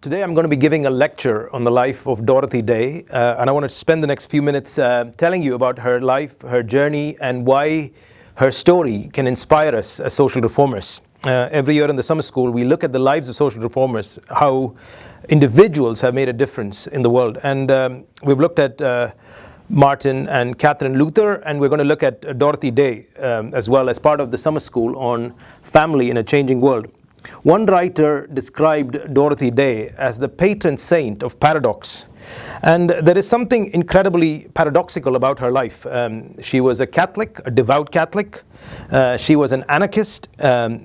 Today I'm going to be giving a lecture on the life of Dorothy Day, and I want to spend the next few minutes telling you about her life, her journey, and why her story can inspire us as social reformers. Every year in the summer school, we look at the lives of social reformers, how individuals have made a difference in the world. And we've looked at Martin and Catherine Luther, and we're going to look at Dorothy Day as well as part of the summer school on family in a changing world. One writer described Dorothy Day as the patron saint of paradox. And there is something incredibly paradoxical about her life. She was a Catholic, a devout Catholic. She was an anarchist.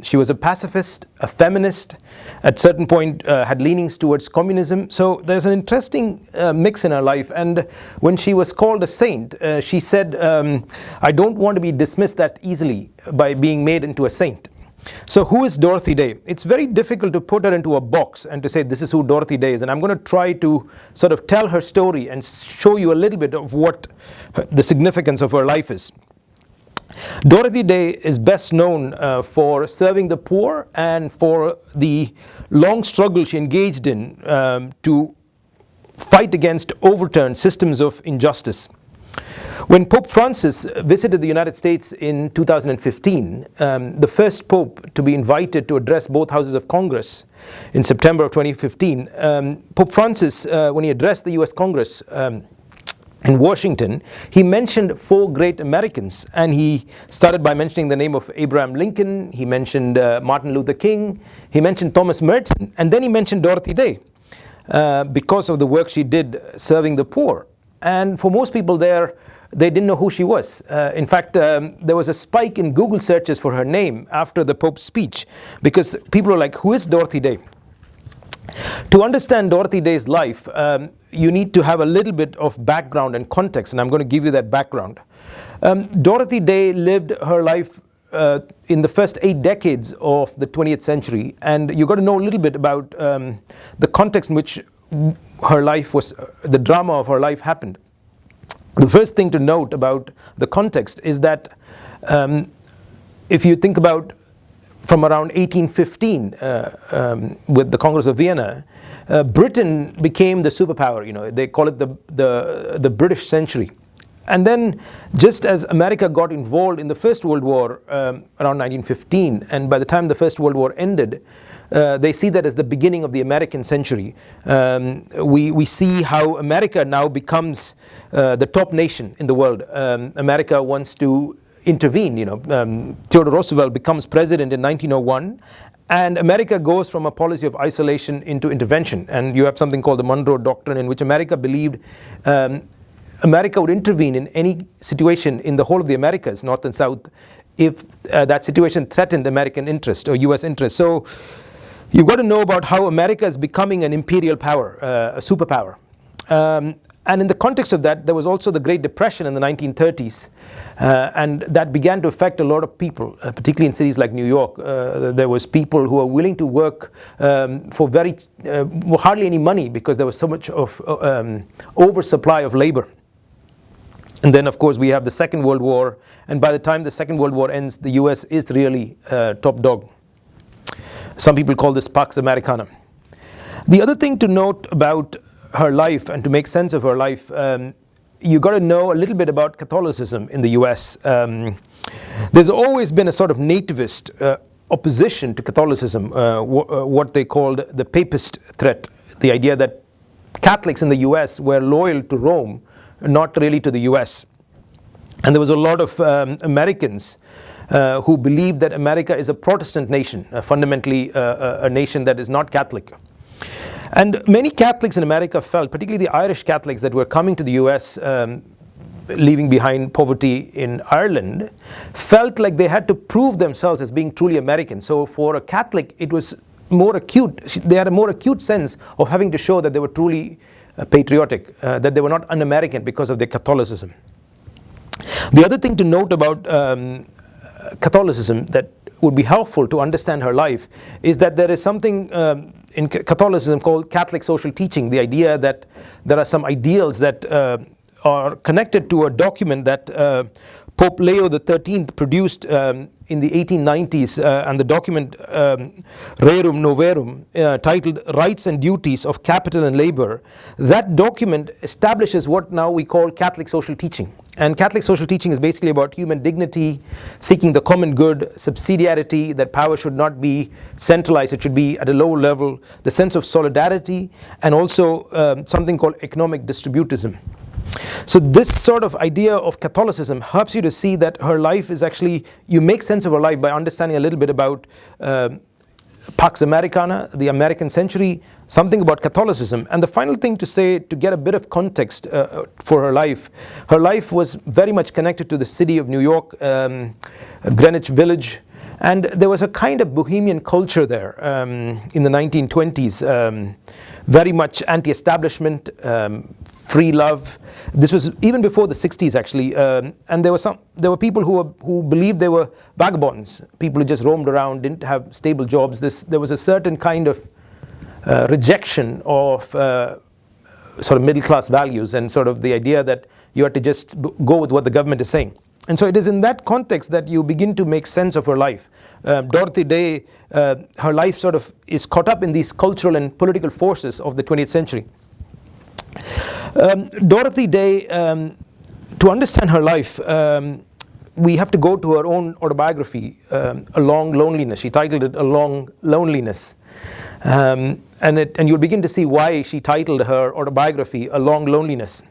She was a pacifist, a feminist. At a certain point, had leanings towards communism. So there's an interesting mix in her life. And when she was called a saint, she said, I don't want to be dismissed that easily by being made into a saint. So who is Dorothy Day? It's very difficult to put her into a box and to say this is who Dorothy Day is. And I'm going to try to sort of tell her story and show you a little bit of what the significance of her life is. Dorothy Day is best known for serving the poor and for the long struggle she engaged in to fight against overturned systems of injustice. When Pope Francis visited the United States in 2015, the first pope to be invited to address both houses of Congress in September of 2015, Pope Francis, when he addressed the US Congress in Washington, he mentioned four great Americans, and he started by mentioning the name of Abraham Lincoln, he mentioned Martin Luther King, he mentioned Thomas Merton, and then he mentioned Dorothy Day because of the work she did serving the poor. And for most people there, they didn't know who she was. In fact, there was a spike in Google searches for her name after the Pope's speech, because people were like, who is Dorothy Day? To understand Dorothy Day's life, you need to have a little bit of background and context, and I'm going to give you that background. Dorothy Day lived her life in the first 8 decades of the 20th century, and you've got to know a little bit about the context in which her life was, the drama of her life happened. The first thing to note about the context is that if you think about from around 1815 with the Congress of Vienna, Britain became the superpower. You know, they call it the British century. And then just as America got involved in the First World War around 1915, and by the time the First World War ended, they see that as the beginning of the American century. We see how America now becomes the top nation in the world. America wants to intervene. You know, Theodore Roosevelt becomes president in 1901, and America goes from a policy of isolation into intervention. And you have something called the Monroe Doctrine, in which America believed America would intervene in any situation in the whole of the Americas, North and South, if that situation threatened American interest or US interest. So you've got to know about how America is becoming an imperial power, a superpower. And in the context of that, there was also the Great Depression in the 1930s, and that began to affect a lot of people, particularly in cities like New York. There was people who were willing to work for hardly any money, because there was so much of oversupply of labor. And then, of course, we have the Second World War, and by the time the Second World War ends, the US is really top dog. Some people call this Pax Americana. The other thing to note about her life and to make sense of her life, you got to know a little bit about Catholicism in the US. There's always been a sort of nativist opposition to Catholicism, what they called the Papist Threat, the idea that Catholics in the US were loyal to Rome, not really to the US. And there was a lot of Americans who believed that America is a Protestant nation, fundamentally a nation that is not Catholic. And many Catholics in America felt, particularly the Irish Catholics that were coming to the US, leaving behind poverty in Ireland, felt like they had to prove themselves as being truly American. So for a Catholic, it was more acute. They had a more acute sense of having to show that they were truly patriotic, that they were not un-American because of their Catholicism. The other thing to note about Catholicism that would be helpful to understand her life is that there is something in Catholicism called Catholic social teaching, the idea that there are some ideals that are connected to a document that Pope Leo XIII produced in the 1890s, and the document Rerum Novarum, titled Rights and Duties of Capital and Labor. That document establishes what now we call Catholic social teaching. And Catholic social teaching is basically about human dignity, seeking the common good, subsidiarity, that power should not be centralized, it should be at a lower level, the sense of solidarity, and also something called economic distributism. So this sort of idea of Catholicism helps you to see that her life is actually, you make sense of her life by understanding a little bit about Pax Americana, the American century, something about Catholicism. And the final thing to say, to get a bit of context for her life was very much connected to the city of New York, Greenwich Village. And there was a kind of bohemian culture there in the 1920s, very much anti-establishment, free love. This was even before the 60s, actually, and there were people who believed they were vagabonds, people who just roamed around, didn't have stable jobs. There was a certain kind of rejection of sort of middle class values, and sort of the idea that you had to just go with what the government is saying. And so it is in that context that you begin to make sense of her life. Dorothy Day, her life sort of is caught up in these cultural and political forces of the 20th century. Dorothy Day, to understand her life, we have to go to her own autobiography, A Long Loneliness. She titled it A Long Loneliness. And you'll begin to see why she titled her autobiography A Long Loneliness.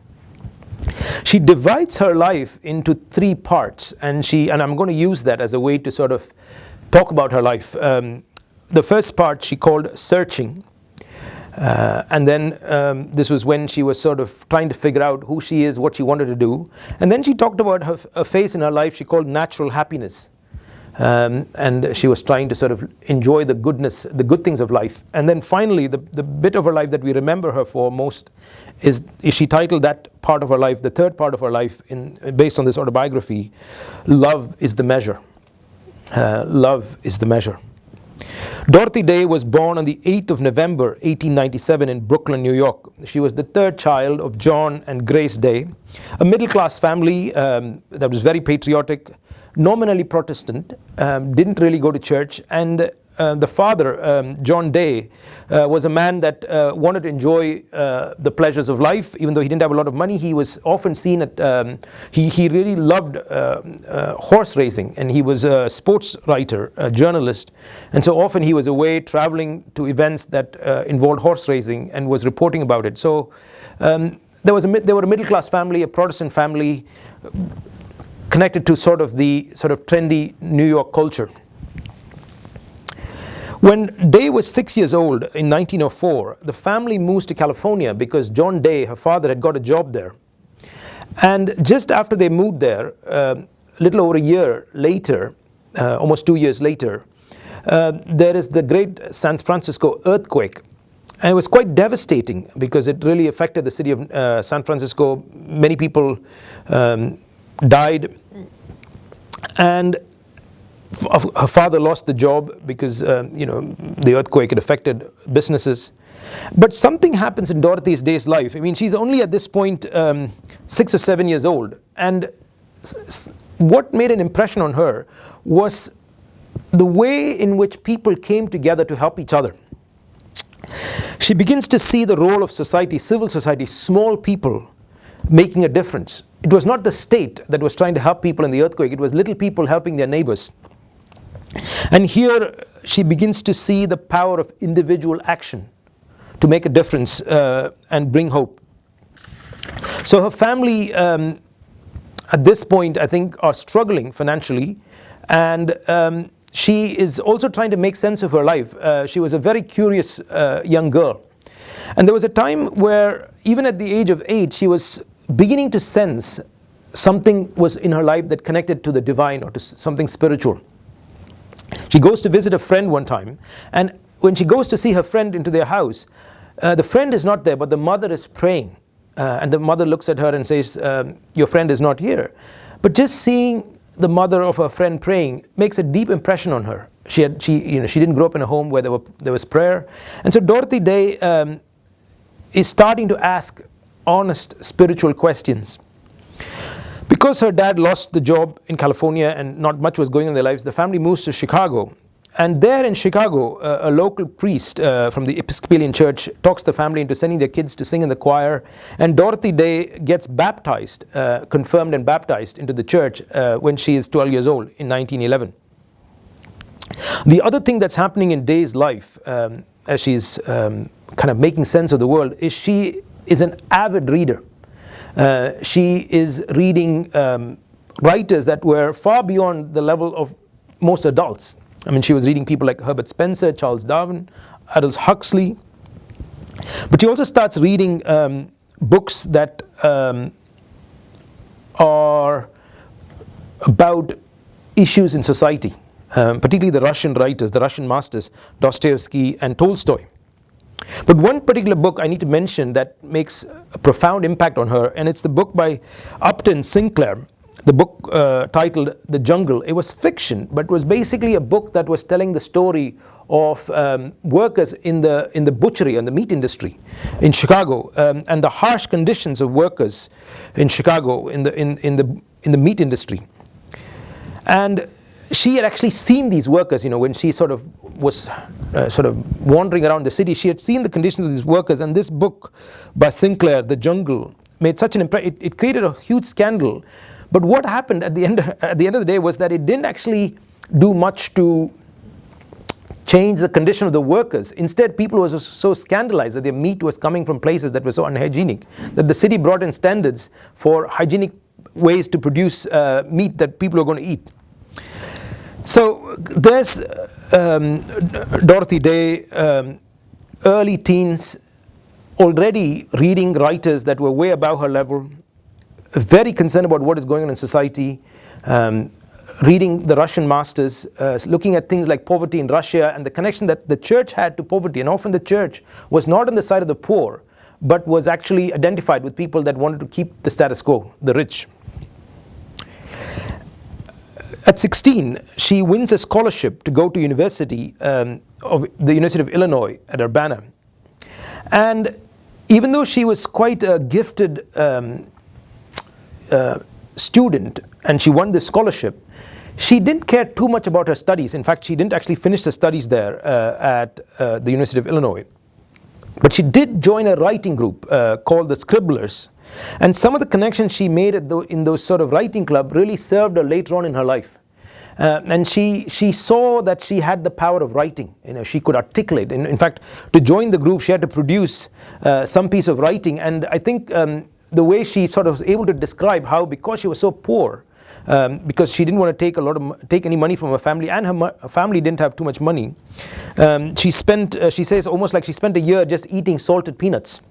She divides her life into 3 parts, and I'm going to use that as a way to sort of talk about her life. The first part she called Searching. And then this was when she was sort of trying to figure out who she is, what she wanted to do. And then she talked about a phase in her life she called Natural Happiness. And she was trying to sort of enjoy the good things of life. And then finally, the bit of her life that we remember her for most is she titled that part of her life, the third part of her life, based on this autobiography, Love is the Measure. Love is the Measure. Dorothy Day was born on the 8th of November, 1897 in Brooklyn, New York. She was the 3rd child of John and Grace Day, a middle-class family that was very patriotic, nominally Protestant, didn't really go to church, and the father, John Day, was a man that wanted to enjoy the pleasures of life. Even though he didn't have a lot of money, he was often seen at, he really loved horse racing, and he was a sports writer, a journalist, and so often he was away traveling to events that involved horse racing and was reporting about it. So they were a middle-class family, a Protestant family, connected to the trendy New York culture. When Day was 6 years old in 1904, the family moves to California because John Day, her father, had got a job there. And just after they moved there, a little over a year later, almost 2 years later, there is the great San Francisco earthquake. And it was quite devastating because it really affected the city of San Francisco. Many people died, and her father lost the job because the earthquake had affected businesses. But something happens in Dorothy Day's life. I mean, she's only at this point 6 or 7 years old, and what made an impression on her was the way in which people came together to help each other. She begins to see the role of society, civil society, small people making a difference. It was not the state that was trying to help people in the earthquake, it was little people helping their neighbors. And here she begins to see the power of individual action to make a difference and bring hope. So her family at this point, I think, are struggling financially, and she is also trying to make sense of her life. She was a very curious young girl. And there was a time where, even at the age of 8, she was beginning to sense something was in her life that connected to the divine or to something spiritual. She goes to visit a friend one time, and when she goes to see her friend into their house, the friend is not there, but the mother is praying. And the mother looks at her and says, your friend is not here. But just seeing the mother of her friend praying makes a deep impression on her. She didn't grow up in a home where there was prayer. And so Dorothy Day is starting to ask honest spiritual questions. Because her dad lost the job in California and not much was going on in their lives, the family moves to Chicago. And there in Chicago, a local priest from the Episcopalian Church talks the family into sending their kids to sing in the choir. And Dorothy Day gets baptized, confirmed and baptized into the church when she is 12 years old in 1911. The other thing that's happening in Day's life, as she's kind of making sense of the world, is she is an avid reader. She is reading writers that were far beyond the level of most adults. I mean, she was reading people like Herbert Spencer, Charles Darwin, Aldous Huxley. But she also starts reading books that are about issues in society, particularly the Russian writers, the Russian masters, Dostoevsky and Tolstoy. But one particular book I need to mention that makes a profound impact on her, and it's the book by Upton Sinclair, the book titled The Jungle. It was fiction, but was basically a book that was telling the story of workers in the butchery and the meat industry in Chicago, and the harsh conditions of workers in Chicago in the meat industry. And she had actually seen these workers, when she sort of was wandering around the city. She had seen the conditions of these workers, and this book by Sinclair, The Jungle, made such an impression. It created a huge scandal. But what happened at the end of the day was that it didn't actually do much to change the condition of the workers. Instead, people were so scandalized that their meat was coming from places that were so unhygienic that the city brought in standards for hygienic ways to produce meat that people are going to eat. So there's Dorothy Day, early teens, already reading writers that were way above her level, very concerned about what is going on in society, reading the Russian masters, looking at things like poverty in Russia and the connection that the church had to poverty. And often the church was not on the side of the poor, but was actually identified with people that wanted to keep the status quo, the rich. At 16, she wins a scholarship to go to university of the University of Illinois at Urbana. And even though she was quite a gifted student and she won this scholarship, she didn't care too much about her studies. In fact, she didn't actually finish her studies there at the University of Illinois. But she did join a writing group called the Scribblers. And some of the connections she made in those sort of writing club really served her later on in her life. And she saw that she had the power of writing. She could articulate. In fact, to join the group, she had to produce some piece of writing. And I think the way she sort of was able to describe how, because she was so poor, because she didn't want to take any money from her family, and her family didn't have too much money, she says almost like she spent a year just eating salted peanuts.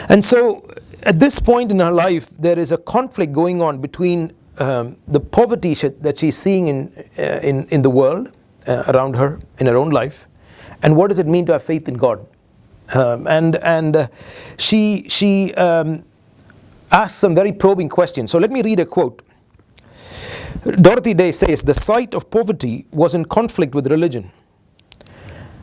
And so at this point in her life, there is a conflict going on between the poverty that she's seeing in the world around her, in her own life, and what does it mean to have faith in God. She asks some very probing questions. So let me read a quote. Dorothy Day says, "The sight of poverty was in conflict with religion.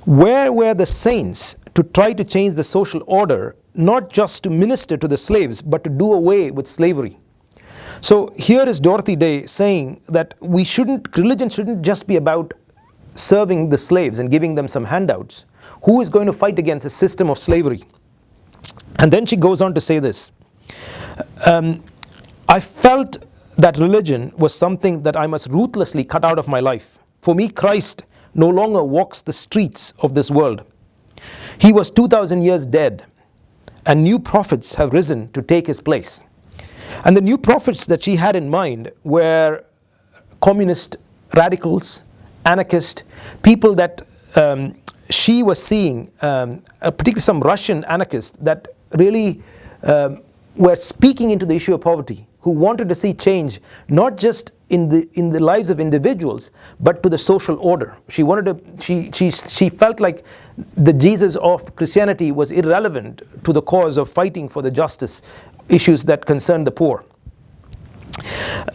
Where were the saints to try to change the social order, not just to minister to the slaves, but to do away with slavery?" So here is Dorothy Day saying that religion shouldn't just be about serving the slaves and giving them some handouts. Who is going to fight against a system of slavery? And then she goes on to say this. "I felt that religion was something that I must ruthlessly cut out of my life. For me, Christ no longer walks the streets of this world. He was 2,000 years dead, and new prophets have risen to take his place." And the new prophets that she had in mind were communist radicals, anarchists, people that she was seeing, particularly some Russian anarchists that really were speaking into the issue of poverty, who wanted to see change not just in the lives of individuals, but to the social order. She felt like the Jesus of Christianity was irrelevant to the cause of fighting for the justice issues that concern the poor.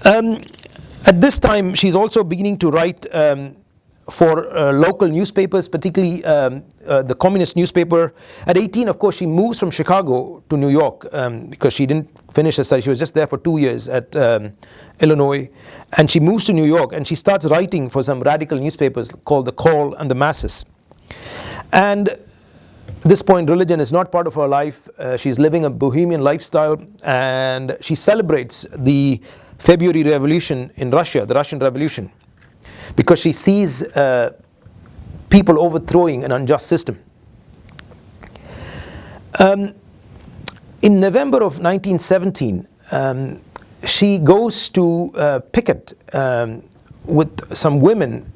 At this time, she's also beginning to write for local newspapers, particularly the communist newspaper. At 18, of course, she moves from Chicago to New York because she didn't finish her studies. She was just there for 2 years at Illinois. And she moves to New York and she starts writing for some radical newspapers called The Call and The Masses. And at this point, religion is not part of her life. She's living a bohemian lifestyle, and she celebrates the February Revolution in Russia, the Russian Revolution, because she sees people overthrowing an unjust system. In November of 1917, she goes to picket with some women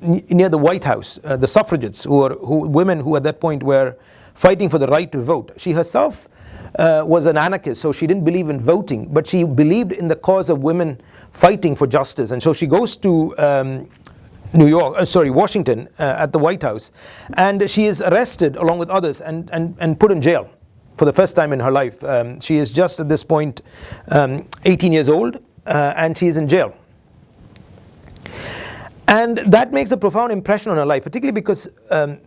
near the White House, the suffragettes, women who at that point were fighting for the right to vote. She herself was an anarchist, so she didn't believe in voting, but she believed in the cause of women fighting for justice. And so she goes to Washington, at the White House, and she is arrested along with others and put in jail for the first time in her life. She is just at this point 18 years old, and she is in jail. And that makes a profound impression on her life, particularly because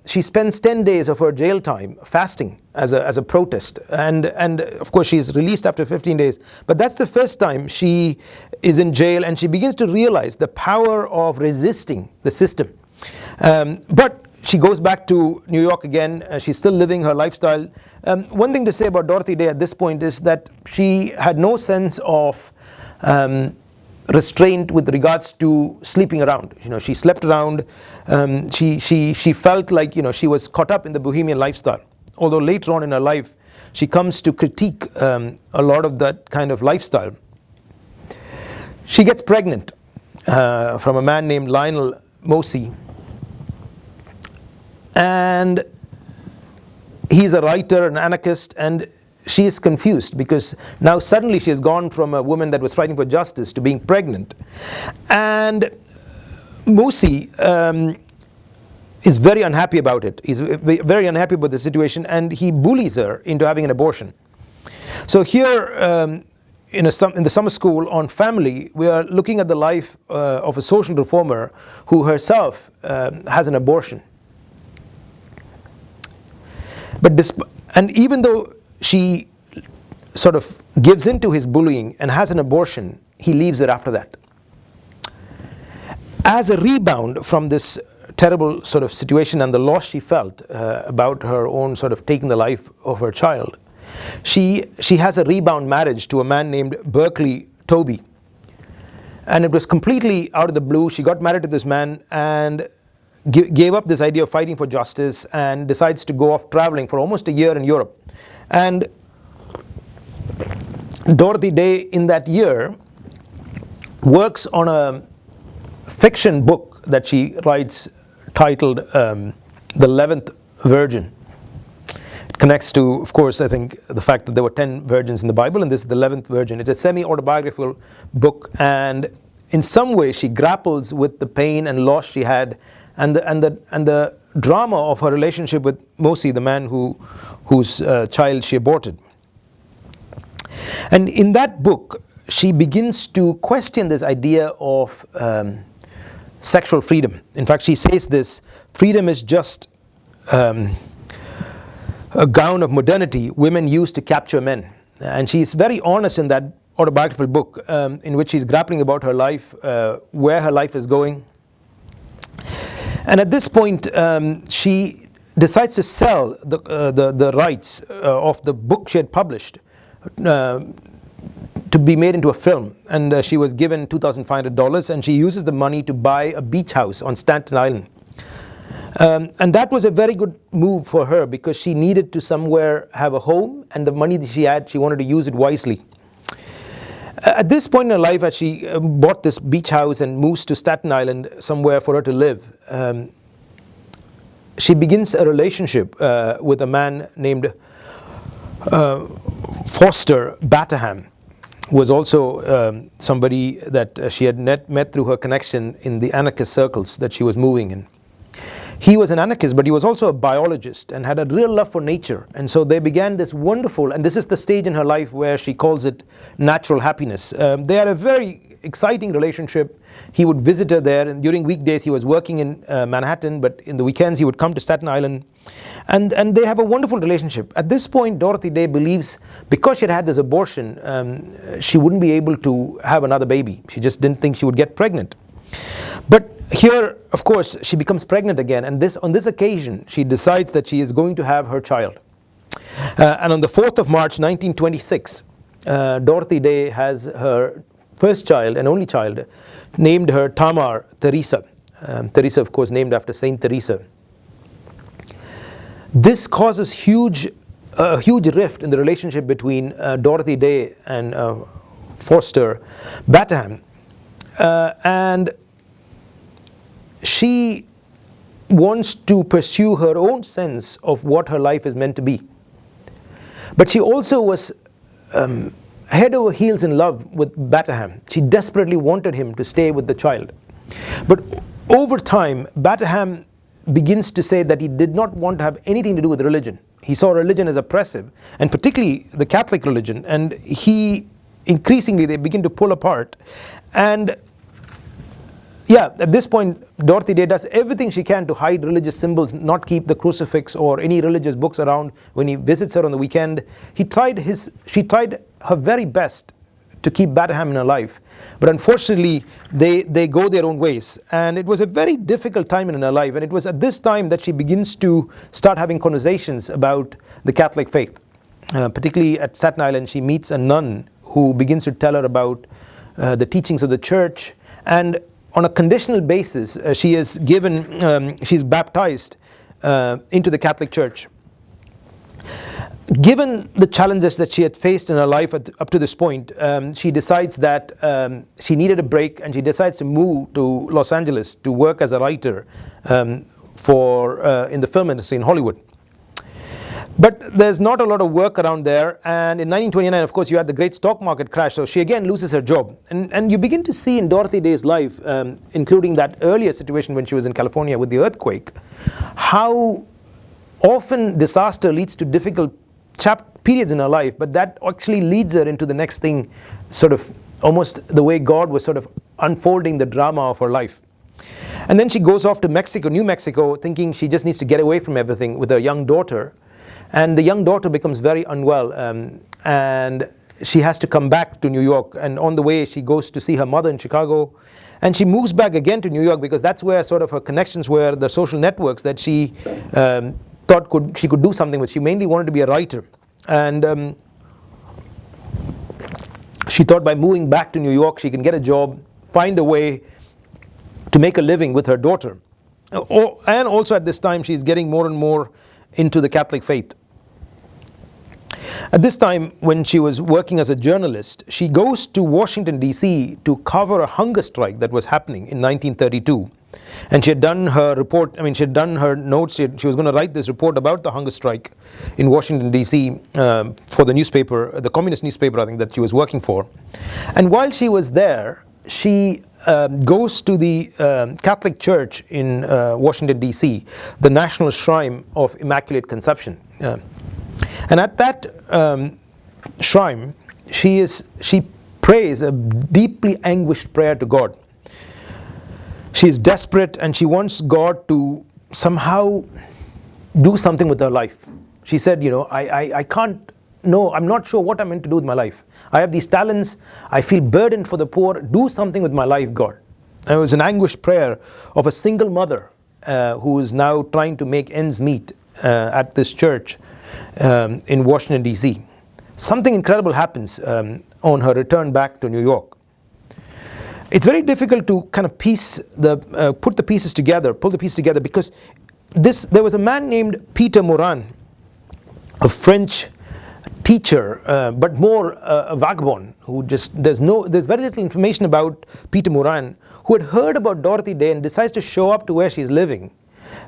she spends 10 days of her jail time fasting as a protest. And of course, she's released after 15 days. But that's the first time she is in jail, and she begins to realize the power of resisting the system. But she goes back to New York again. She's still living her lifestyle. One thing to say about Dorothy Day at this point is that she had no sense of restraint with regards to sleeping around. She slept around. She felt like she was caught up in the bohemian lifestyle. Although later on in her life, she comes to critique a lot of that kind of lifestyle. She gets pregnant from a man named Lionel Mosey, and he's a writer, an anarchist, and she is confused because now suddenly she has gone from a woman that was fighting for justice to being pregnant. And Mosey is very unhappy about it. He's very unhappy about the situation, and he bullies her into having an abortion. So here in the summer school on family, we are looking at the life of a social reformer who herself has an abortion. And even though she sort of gives in to his bullying and has an abortion, he leaves her after that. As a rebound from this terrible sort of situation and the loss she felt about her own sort of taking the life of her child, she has a rebound marriage to a man named Berkeley Toby. And it was completely out of the blue. She got married to this man and gave up this idea of fighting for justice and decides to go off traveling for almost a year in Europe. And Dorothy Day in that year works on a fiction book that she writes titled The 11th Virgin. It connects to, of course, I think the fact that there were 10 virgins in the Bible, and this is the 11th Virgin. It's a semi-autobiographical book, and in some way she grapples with the pain and loss she had and the drama of her relationship with Mosey, the man whose child she aborted. And in that book, she begins to question this idea of sexual freedom. In fact, she says this: freedom is just a gown of modernity women use to capture men. And she's very honest in that autobiographical book in which she's grappling about her life, where her life is going. And at this point, she decides to sell the rights of the book she had published to be made into a film. And she was given $2,500, and she uses the money to buy a beach house on Staten Island. And that was a very good move for her because she needed to somewhere have a home, and the money that she had, she wanted to use it wisely. At this point in her life, as she bought this beach house and moves to Staten Island, somewhere for her to live, she begins a relationship with a man named Foster Batterham, who was also somebody that she had met through her connection in the anarchist circles that she was moving in. He was an anarchist, but he was also a biologist and had a real love for nature. And so they began this wonderful, and this is the stage in her life where she calls it natural happiness. They had a very exciting relationship. He would visit her there, and during weekdays he was working in Manhattan, but in the weekends he would come to Staten Island. And they have a wonderful relationship. At this point, Dorothy Day believes because she had had this abortion, she wouldn't be able to have another baby. She just didn't think she would get pregnant. But here, of course, she becomes pregnant again, and on this occasion, she decides that she is going to have her child. And on the 4th of March, 1926, Dorothy Day has her first child and only child, named her Tamar Teresa. Teresa, of course, named after Saint Teresa. This causes a huge rift in the relationship between Dorothy Day and Foster Batterham. And she wants to pursue her own sense of what her life is meant to be. But she also was head over heels in love with Batterham. She desperately wanted him to stay with the child. But over time, Batterham begins to say that he did not want to have anything to do with religion. He saw religion as oppressive, and particularly the Catholic religion, and increasingly they begin to pull apart. And yeah, at this point, Dorothy Day does everything she can to hide religious symbols, not keep the crucifix or any religious books around when he visits her on the weekend. She tried her very best to keep Batterham in her life, but unfortunately they go their own ways, and it was a very difficult time in her life. And it was at this time that she begins to start having conversations about the Catholic faith. Particularly at Staten Island, she meets a nun who begins to tell her about the teachings of the church, and on a conditional basis she is she's baptized into the Catholic Church. Given the challenges that she had faced in her life up to this point, she decides that she needed a break, and she decides to move to Los Angeles to work as a writer in the film industry in Hollywood. But there's not a lot of work around there, and in 1929, of course, you had the great stock market crash, so she again loses her job. And you begin to see in Dorothy Day's life, including that earlier situation when she was in California with the earthquake, how often disaster leads to difficult periods in her life, but that actually leads her into the next thing, sort of almost the way God was sort of unfolding the drama of her life. And then she goes off to Mexico, New Mexico, thinking she just needs to get away from everything with her young daughter. And the young daughter becomes very unwell, and she has to come back to New York. And on the way, she goes to see her mother in Chicago, and she moves back again to New York because that's where sort of her connections were, the social networks that she thought she could do something with. She mainly wanted to be a writer, and she thought by moving back to New York she can get a job, find a way to make a living with her daughter. And also at this time she's getting more and more into the Catholic faith. At this time, when she was working as a journalist, she goes to Washington, D.C. to cover a hunger strike that was happening in 1932. And she had done her report, she had done her notes, she was going to write this report about the hunger strike in Washington, D.C. For the newspaper, the communist newspaper, I think, that she was working for. And while she was there, she goes to the Catholic Church in Washington, D.C., the National Shrine of Immaculate Conception. And at that shrine, she prays a deeply anguished prayer to God. She is desperate, and she wants God to somehow do something with her life. She said, I can't know, I'm not sure what I'm meant to do with my life. I have these talents, I feel burdened for the poor, do something with my life, God. And it was an anguished prayer of a single mother who is now trying to make ends meet at this church in Washington, D.C. Something incredible happens on her return back to New York. It's very difficult to kind of pull the pieces together, because there was a man named Peter Morin, a French teacher, but more a vagabond, who there's very little information about Peter Morin, who had heard about Dorothy Day and decides to show up to where she's living.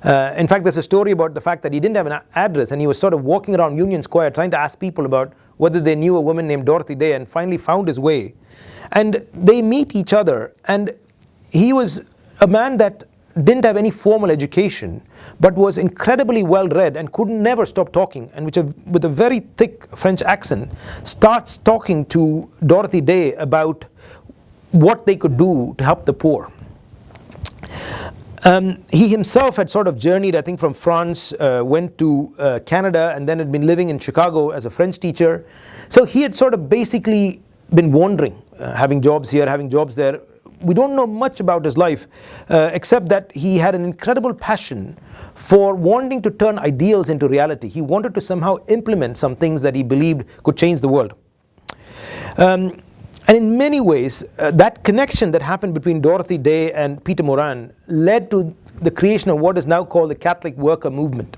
In fact, there's a story about the fact that he didn't have an address, and he was sort of walking around Union Square trying to ask people about whether they knew a woman named Dorothy Day, and finally found his way. And they meet each other, and he was a man that didn't have any formal education, but was incredibly well read and could never stop talking, and with a very thick French accent starts talking to Dorothy Day about what they could do to help the poor. He himself had sort of journeyed, I think, from France, went to Canada, and then had been living in Chicago as a French teacher. So he had sort of basically been wandering, having jobs here, having jobs there. We don't know much about his life, except that he had an incredible passion for wanting to turn ideals into reality. He wanted to somehow implement some things that he believed could change the world. And in many ways, that connection that happened between Dorothy Day and Peter Morin led to the creation of what is now called the Catholic Worker Movement.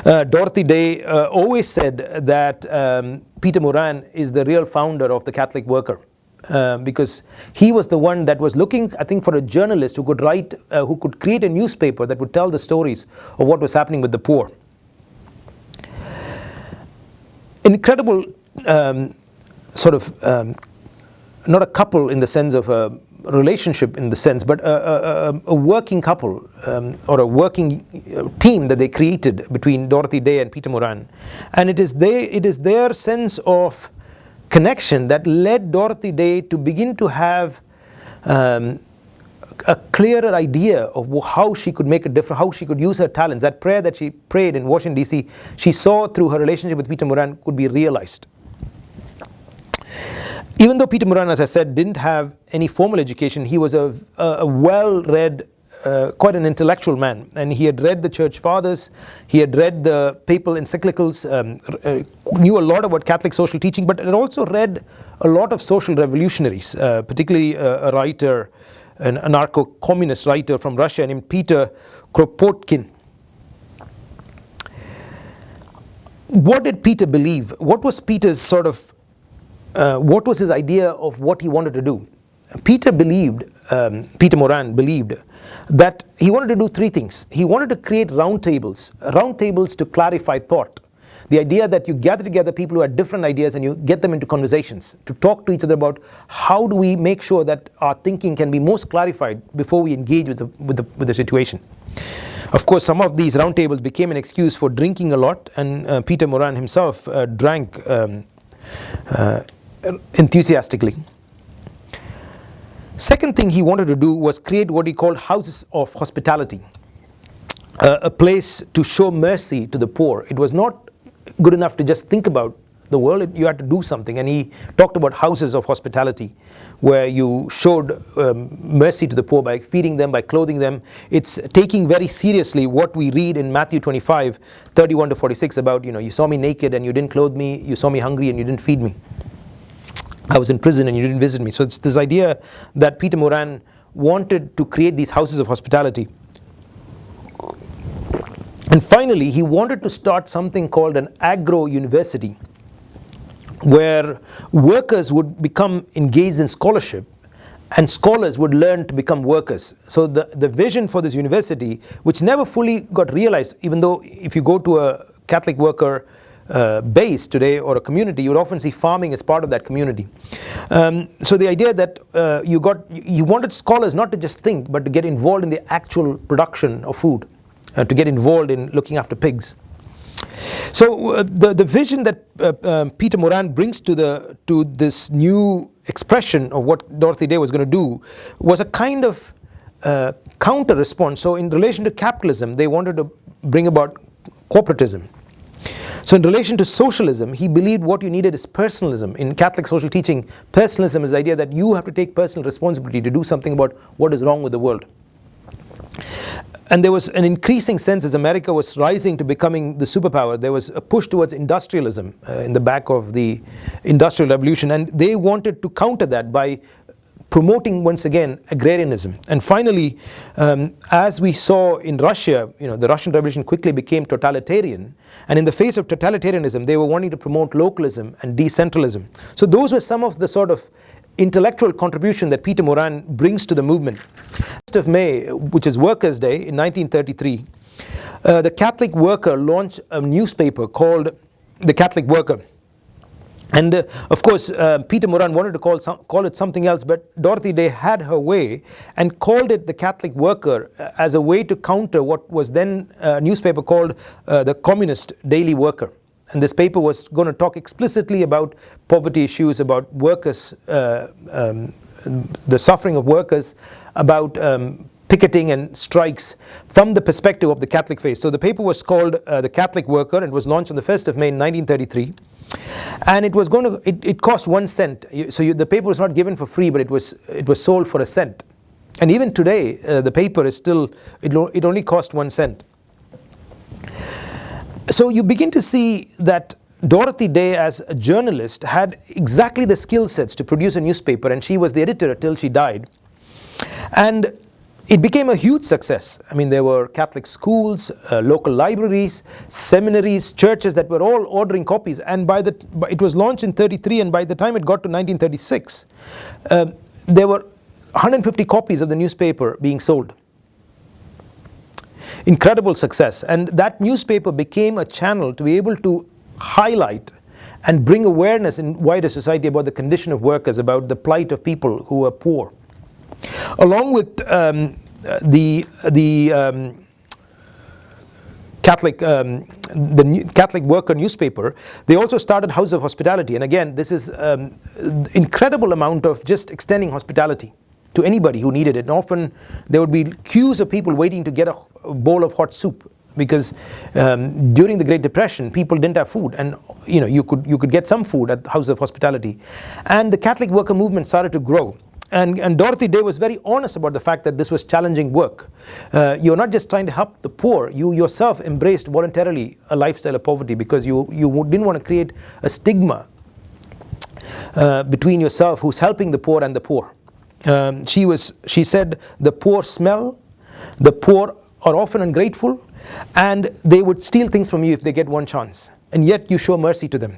Dorothy Day always said that Peter Morin is the real founder of the Catholic Worker, because he was the one that was looking, I think, for a journalist who could write, who could create a newspaper that would tell the stories of what was happening with the poor. Incredible sort of, not a couple in the sense of a relationship in the sense, but a working couple or a working team that they created between Dorothy Day and Peter Morin. And it is their sense of connection that led Dorothy Day to begin to have a clearer idea of how she could make a difference, how she could use her talents. That prayer that she prayed in Washington, D.C., she saw through her relationship with Peter Morin could be realized. Even though Peter Morin, as I said, didn't have any formal education, he was a well-read, quite an intellectual man. And he had read the Church Fathers, he had read the papal encyclicals, knew a lot about Catholic social teaching, but had also read a lot of social revolutionaries, particularly a writer, an anarcho-communist writer from Russia named Peter Kropotkin. What did Peter believe? What was Peter's sort of what was his idea of what he wanted to do? Peter Morin believed that he wanted to do three things. He wanted to create roundtables to clarify thought. The idea that you gather together people who had different ideas and you get them into conversations to talk to each other about how do we make sure that our thinking can be most clarified before we engage with the situation. Of course, some of these roundtables became an excuse for drinking a lot, and Peter Morin himself drank enthusiastically. Second thing he wanted to do was create what he called houses of hospitality, a place to show mercy to the poor. It was not good enough to just think about the world, you had to do something, and he talked about houses of hospitality where you showed mercy to the poor by feeding them, by clothing them. It's taking very seriously what we read in Matthew 25:31-46 about, you saw me naked and you didn't clothe me, you saw me hungry and you didn't feed me. I was in prison and you didn't visit me. So it's this idea that Peter Morin wanted to create these houses of hospitality. And finally, he wanted to start something called an agro-university, where workers would become engaged in scholarship and scholars would learn to become workers. So the vision for this university, which never fully got realized, even though if you go to a Catholic worker base today or a community, you would often see farming as part of that community. So the idea that you wanted scholars not to just think, but to get involved in the actual production of food, to get involved in looking after pigs. So the vision that Peter Morin brings to this new expression of what Dorothy Day was going to do was a kind of counter response. So in relation to capitalism, they wanted to bring about corporatism. So in relation to socialism, he believed what you needed is personalism. In Catholic social teaching, personalism is the idea that you have to take personal responsibility to do something about what is wrong with the world. And there was an increasing sense as America was rising to becoming the superpower, there was a push towards industrialism in the back of the Industrial Revolution, and they wanted to counter that by promoting once again agrarianism. And finally, as we saw in Russia, the Russian Revolution quickly became totalitarian, and in the face of totalitarianism, they were wanting to promote localism and decentralism. So those were some of the sort of intellectual contribution that Peter Morin brings to the movement. 1st of May, which is Workers' Day in 1933, the Catholic Worker launched a newspaper called The Catholic Worker. And of course, Peter Morin wanted to call it something else, but Dorothy Day had her way and called it The Catholic Worker as a way to counter what was then a newspaper called the Communist Daily Worker. And this paper was going to talk explicitly about poverty issues, about workers, the suffering of workers, about picketing and strikes from the perspective of the Catholic faith. So the paper was called The Catholic Worker, and it was launched on the 1st of May 1933. And it was going to, it cost 1 cent. So the paper was not given for free, but it was sold for 1 cent. And even today, the paper is still, it only cost 1 cent. So you begin to see that Dorothy Day, as a journalist, had exactly the skill sets to produce a newspaper, and she was the editor until she died. And it became a huge success. I mean, there were Catholic schools, local libraries, seminaries, churches that were all ordering copies. And it was launched in 33, and by the time it got to 1936, there were 150 copies of the newspaper being sold. Incredible success. And that newspaper became a channel to be able to highlight and bring awareness in wider society about the condition of workers, about the plight of people who are poor. Along with the Catholic Worker newspaper, they also started House of Hospitality. And again, this is incredible amount of just extending hospitality to anybody who needed it. And often there would be queues of people waiting to get a bowl of hot soup, because during the Great Depression people didn't have food, and you could get some food at the House of Hospitality. And the Catholic Worker movement started to grow. And Dorothy Day was very honest about the fact that this was challenging work. You're not just trying to help the poor, you yourself embraced voluntarily a lifestyle of poverty, because you didn't want to create a stigma between yourself who's helping the poor and the poor. She said, the poor smell, the poor are often ungrateful, and they would steal things from you if they get one chance, and yet you show mercy to them.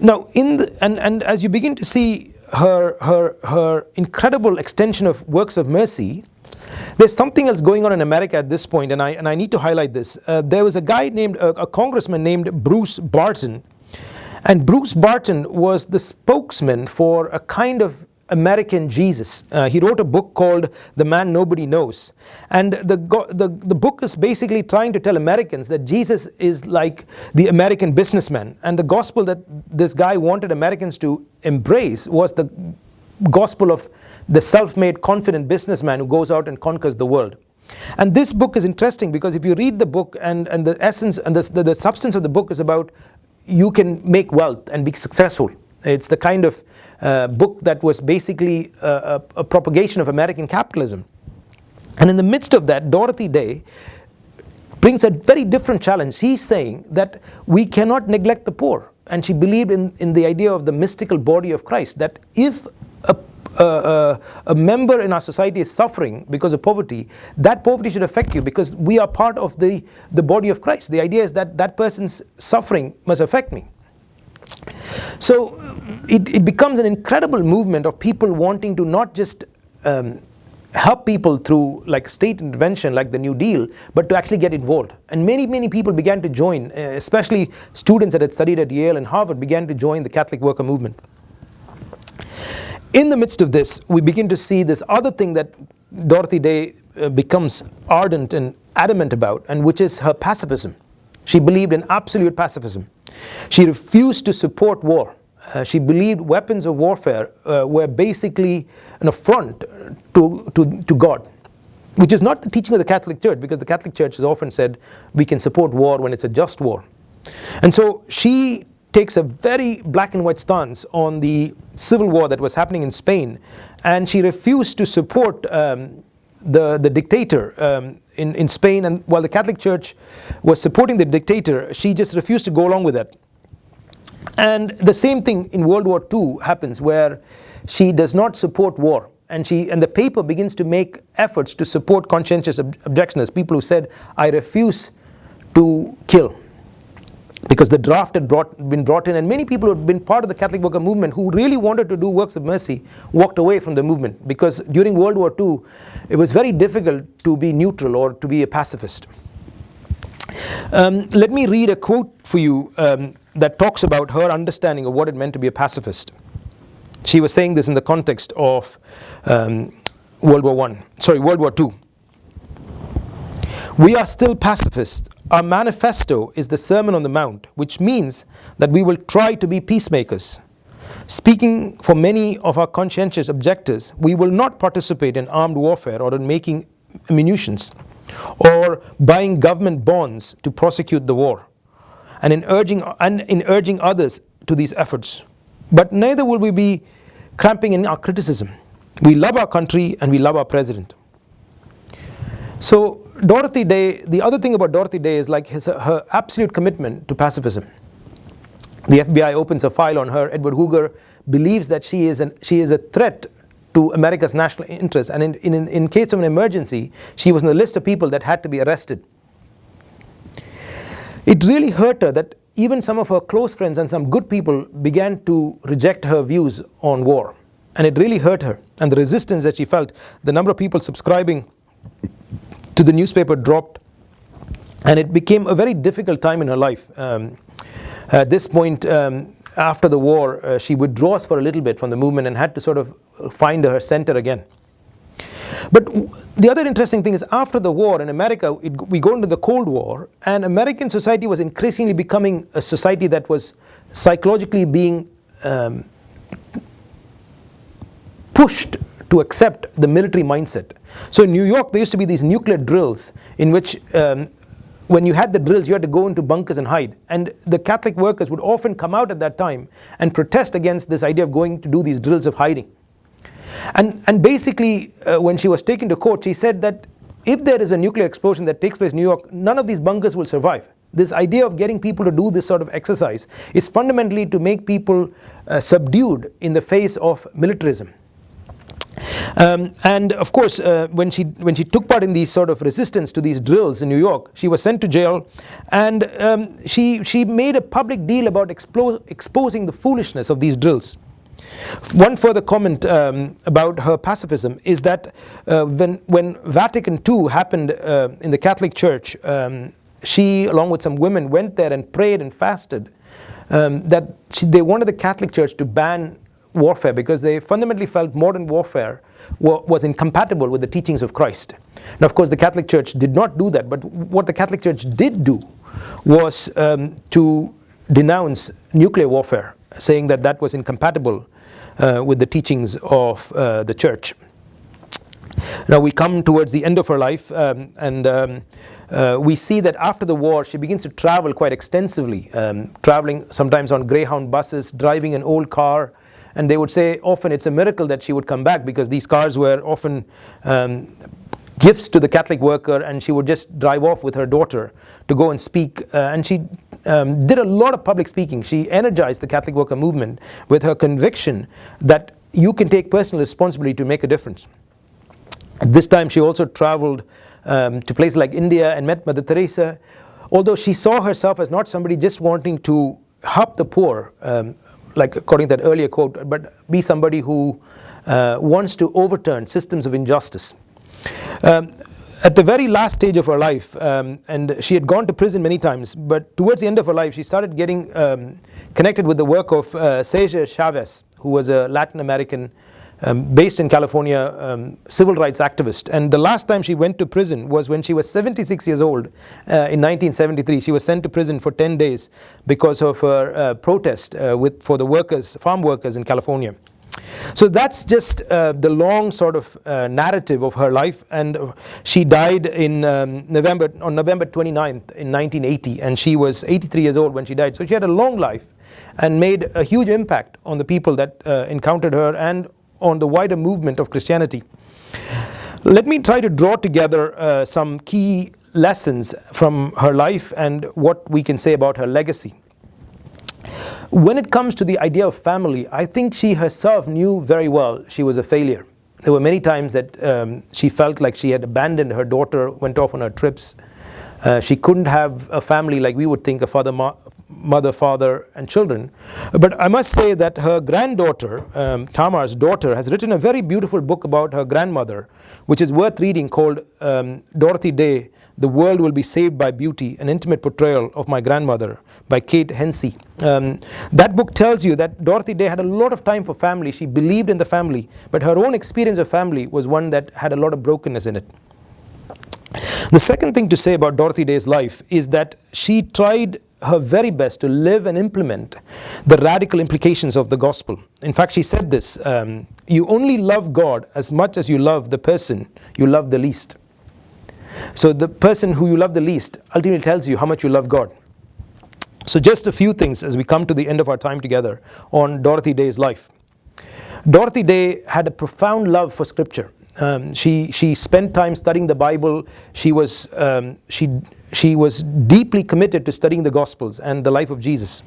Now, and as you begin to see her incredible extension of works of mercy, there's something else going on in America at this point, and I need to highlight this. There was a guy named, a congressman named Bruce Barton, and Bruce Barton was the spokesman for a kind of American Jesus. He wrote a book called The Man Nobody Knows, and the book is basically trying to tell Americans that Jesus is like the American businessman, and the gospel that this guy wanted Americans to embrace was the gospel of the self-made confident businessman who goes out and conquers the world. And this book is interesting because if you read the book, and the essence and the substance of the book is about you can make wealth and be successful. It's the kind of book that was basically a propagation of American capitalism. And in the midst of that, Dorothy Day brings a very different challenge. She's saying that we cannot neglect the poor. And she believed in the idea of the mystical body of Christ, that if a member in our society is suffering because of poverty, that poverty should affect you, because we are part of the body of Christ. The idea is that that person's suffering must affect me. So it becomes an incredible movement of people wanting to not just help people through like state intervention like the New Deal, but to actually get involved. And many people began to join, especially students that had studied at Yale and Harvard began to join the Catholic Worker movement. In the midst of this, we begin to see this other thing that Dorothy Day becomes ardent and adamant about, and which is her pacifism. She believed in absolute pacifism. She refused to support war. She believed weapons of warfare were basically an affront to God, which is not the teaching of the Catholic Church, because the Catholic Church has often said we can support war when it's a just war. And so she takes a very black and white stance on the civil war that was happening in Spain, and she refused to support the dictator in Spain. And while the Catholic Church was supporting the dictator, she just refused to go along with that. And the same thing in World War II happens, where she does not support war, and the paper begins to make efforts to support conscientious objectioners, people who said, I refuse to kill, because the draft had been brought in, and many people who had been part of the Catholic Worker movement who really wanted to do works of mercy walked away from the movement, because during World War II it was very difficult to be neutral or to be a pacifist. Let me read a quote for you that talks about her understanding of what it meant to be a pacifist. She was saying this in the context of World War II. We are still pacifists. our manifesto is the Sermon on the Mount, which means that we will try to be peacemakers. Speaking for many of our conscientious objectors, we will not participate in armed warfare or in making munitions or buying government bonds to prosecute the war, and in urging others to these efforts. But neither will we be cramping in our criticism. We love our country and we love our president. So Dorothy Day, the other thing about Dorothy Day is like her absolute commitment to pacifism. The FBI opens a file on her. Edward Hoover believes that she is a threat to America's national interest, and in case of an emergency, she was on the list of people that had to be arrested. It really hurt her that even some of her close friends and some good people began to reject her views on war. And it really hurt her. And the resistance that she felt, the number of people subscribing to the newspaper dropped. And it became a very difficult time in her life. At this point, after the war, she withdraws for a little bit from the movement and had to sort of find her center again. But the other interesting thing is, after the war in America, we go into the Cold War, and American society was increasingly becoming a society that was psychologically being pushed to accept the military mindset. So in New York, there used to be these nuclear drills in which when you had the drills, you had to go into bunkers and hide. And the Catholic workers would often come out at that time and protest against this idea of going to do these drills of hiding. And basically, when she was taken to court, she said that if there is a nuclear explosion that takes place in New York, none of these bunkers will survive. This idea of getting people to do this sort of exercise is fundamentally to make people subdued in the face of militarism. And of course, when she took part in these sort of resistance to these drills in New York, she was sent to jail, and she made a public deal about exposing the foolishness of these drills. One further comment about her pacifism is that when Vatican II happened in the Catholic Church, she, along with some women, went there and prayed and fasted that they wanted the Catholic Church to ban warfare because they fundamentally felt modern warfare was incompatible with the teachings of Christ. Now, of course, the Catholic Church did not do that, but what the Catholic Church did do was to denounce nuclear warfare, saying that that was incompatible with the teachings of the Church. Now we come towards the end of her life, and we see that after the war she begins to travel quite extensively, traveling sometimes on Greyhound buses, driving an old car, and they would say often it's a miracle that she would come back because these cars were often gifts to the Catholic worker, and she would just drive off with her daughter to go and speak, and she did a lot of public speaking. She energized the Catholic worker movement with her conviction that you can take personal responsibility to make a difference. At this time she also traveled to places like India and met Mother Teresa, although she saw herself as not somebody just wanting to help the poor, like according to that earlier quote, but be somebody who wants to overturn systems of injustice. At the very last stage of her life, and she had gone to prison many times, but towards the end of her life she started getting connected with the work of Cesar Chavez, who was a Latin American based in California civil rights activist. And the last time she went to prison was when she was 76 years old in 1973. She was sent to prison for 10 days because of her protest for the workers, farm workers in California. So that's just the long sort of narrative of her life, and she died on November 29th in 1980, and she was 83 years old when she died. So she had a long life and made a huge impact on the people that encountered her and on the wider movement of Christianity. Let me try to draw together some key lessons from her life and what we can say about her legacy. When it comes to the idea of family, I think she herself knew very well she was a failure. There were many times that she felt like she had abandoned her daughter, went off on her trips. She couldn't have a family like we would think, a father, mother, father, and children. But I must say that her granddaughter, Tamar's daughter, has written a very beautiful book about her grandmother, which is worth reading, called Dorothy Day, The World Will Be Saved by Beauty, an intimate portrayal of my grandmother, by Kate Hensey. That book tells you that Dorothy Day had a lot of time for family. She believed in the family, but her own experience of family was one that had a lot of brokenness in it. The second thing to say about Dorothy Day's life is that she tried her very best to live and implement the radical implications of the gospel. In fact, she said this, you only love God as much as you love the person you love the least. So the person who you love the least ultimately tells you how much you love God. So just a few things as we come to the end of our time together on Dorothy Day's life. Dorothy Day had a profound love for Scripture. She spent time studying the Bible. She was deeply committed to studying the Gospels and the life of Jesus.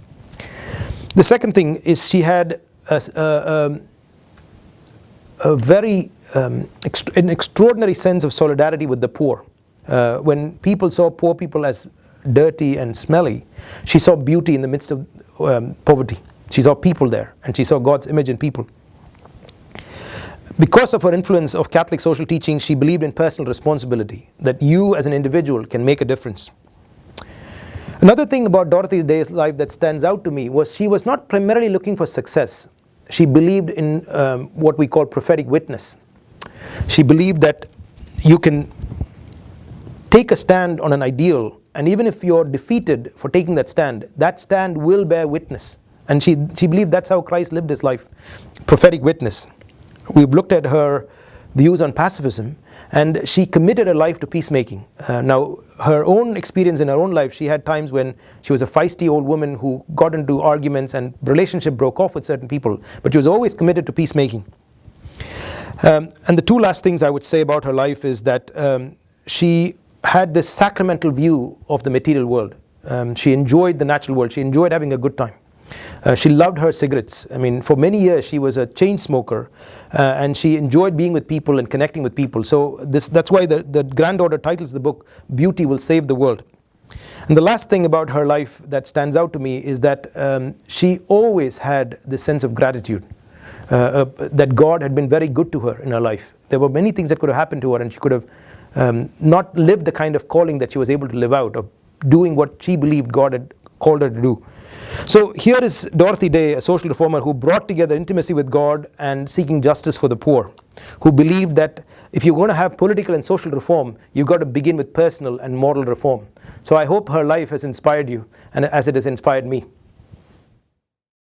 The second thing is she had an extraordinary sense of solidarity with the poor. When people saw poor people as dirty and smelly, she saw beauty in the midst of poverty. She saw people there, and she saw God's image in people. Because of her influence of Catholic social teaching, she believed in personal responsibility, that you as an individual can make a difference. Another thing about Dorothy Day's life that stands out to me was she was not primarily looking for success. She believed in what we call prophetic witness. She believed that you can take a stand on an ideal, and even if you're defeated for taking that stand will bear witness. And she believed that's how Christ lived his life, prophetic witness. We've looked at her views on pacifism, and she committed her life to peacemaking. Now, her own experience in her own life, she had times when she was a feisty old woman who got into arguments and relationship broke off with certain people, but she was always committed to peacemaking. And the two last things I would say about her life is that she had this sacramental view of the material world. She enjoyed the natural world. She enjoyed having a good time. She loved her cigarettes. I mean, for many years she was a chain smoker, and she enjoyed being with people and connecting with people. So that's why the granddaughter titles the book, Beauty Will Save the World. And the last thing about her life that stands out to me is that she always had this sense of gratitude, that God had been very good to her in her life. There were many things that could have happened to her, and she could have not lived the kind of calling that she was able to live out, of doing what she believed God had called her to do. So here is Dorothy Day, a social reformer who brought together intimacy with God and seeking justice for the poor, who believed that if you're going to have political and social reform, you've got to begin with personal and moral reform. So I hope her life has inspired you, and as it has inspired me.